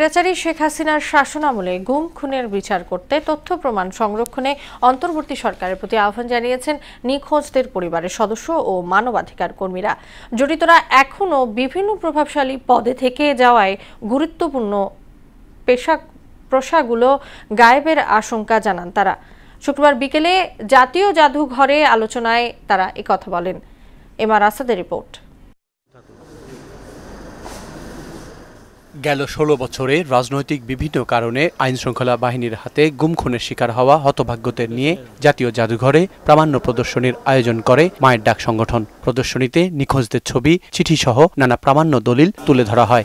স্বৈরাচারী শেখ হাসিনার শাসনামলে গুম খুনের বিচার করতে তথ্য প্রমাণ সংরক্ষণে অন্তর্বর্তী সরকারের প্রতি আহ্বান জানিয়েছেন নিখোঁজদের পরিবারের সদস্য ও মানবাধিকার কর্মীরা। জড়িতরা এখনও বিভিন্ন প্রভাবশালী পদে থেকে যাওয়ায় গুরুত্বপূর্ণ পেশাগুলো গায়েবের আশঙ্কা জানান তারা। শুক্রবার বিকেলে জাতীয় জাদুঘরে আলোচনায় তারা একথা বলেন। এমআর আসাদের রিপোর্ট। গেল ১৬ বছরে রাজনৈতিক বিভিন্ন কারণে আইনশৃঙ্খলা বাহিনীর হাতে গুম খুনের শিকার হওয়া হতভাগ্যদের নিয়ে জাতীয় জাদুঘরে প্রামাণ্য প্রদর্শনীর আয়োজন করে মায়ের ডাক সংগঠন। প্রদর্শনীতে নিখোঁজদের ছবি, চিঠি সহ নানা প্রামাণ্য দলিল তুলে ধরা হয়।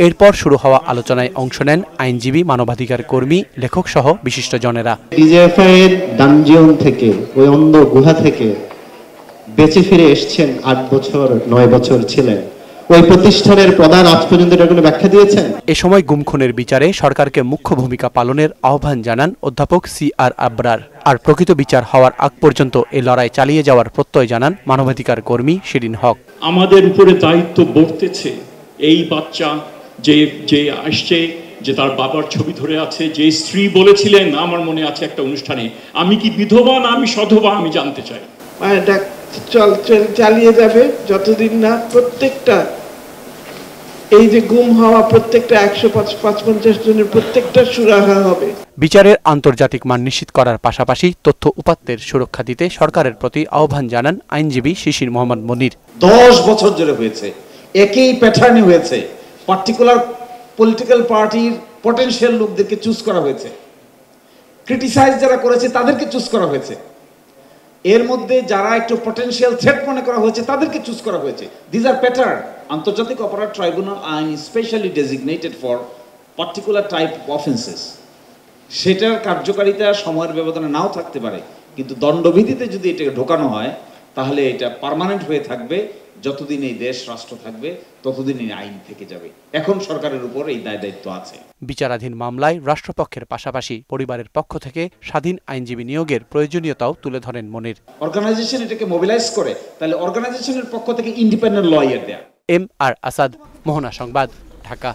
এরপর শুরু হওয়া আলোচনায় অংশ নেন আইনজীবী, মানবাধিকার কর্মী, লেখক সহ বিশিষ্টজনেরা। ডিজিএফআই এর ডানজিয়ন থেকে, ওই অন্ধ গুহা থেকে বেঁচে ফিরে এসেছেন ৮ বছর ৯ বছর ছিলেন। ওই প্রতিষ্ঠানের প্রধান আজ পর্যন্ত এটা কোনো ব্যাখ্যা দিয়েছেন? এ সময় গুম খুনের বিচারে সরকারকে মুখ্য ভূমিকা পালনের আহ্বান জানান অধ্যাপক CR আবরার। আর প্রকৃত বিচার হওয়ার আগ পর্যন্ত এই লড়াই চালিয়ে যাওয়ার প্রত্যয় জানান মানবাধিকার কর্মী শিরিন হক। আমাদের উপরে দায়িত্ব বর্তেছে। এই বাচ্চা যে আসছে, যে তার বাবার ছবি ধরে আছে, যে স্ত্রী বলেছিলেন, আমার মনে আছে একটা অনুষ্ঠানে, আমি কি বিধবা না আমি সধবা, আমি জানতে চাই। চালিয়ে যাবে যতদিন না প্রত্যেকটা এই যে গুম হওয়া প্রত্যেকটা ১৫৫ জনের প্রত্যেকটা সুরাহা হবে। বিচারের আন্তর্জাতিক মান নিশ্চিত করার পাশাপাশি তথ্য উপাত্তের সুরক্ষা দিতে সরকারের প্রতি আহ্বান জানান আইনজীবী শিশির মোহাম্মদ মনির। ১০ বছর ধরে হয়েছে, একই প্যাটার্নে হয়েছে। পার্টিকুলার পলিটিক্যাল পার্টির পটেনশিয়াল লোকদেরকে চুজ করা হয়েছে, ক্রিটিসাইজ যারা করেছে তাদেরকে চুজ করা হয়েছে, এর মধ্যে যারা একটু পটেনশিয়াল থ্রেট মনে করা হয়েছে তাদেরকে চুজ করা হয়েছে। This are pattern. আন্তর্জাতিক অপরাধ ট্রাইব্যুনাল আইন specially designated for particular type of offences. সেটার কার্যকারিতা সময়ের ব্যবধানে নাও থাকতে পারে, কিন্তু দণ্ডবিধিতে যদি এটাকে ঢোকানো হয় তাহলে এটা পার্মানেন্ট হয়ে থাকবে। যতদিন এই দেশ রাষ্ট্র থাকবে ততদিন এই আইন থেকে যাবে। এখন সরকারের উপর এই দায়িত্ব আছে। বিচারাধীন মামলায় রাষ্ট্রপক্ষের পাশাপাশি পরিবারের পক্ষ থেকে স্বাধীন আইনজীবী নিয়োগের প্রয়োজনীয়তাও তুলে ধরেন মনির। অর্গানাইজেশন এটাকে মোবিলাইজ করে, তাহলে অর্গানাইজেশনের পক্ষ থেকে ইন্ডিপেন্ডেন্ট লয়ার দেয়া। MR আসাদ, মোহনা সংবাদ, ঢাকা।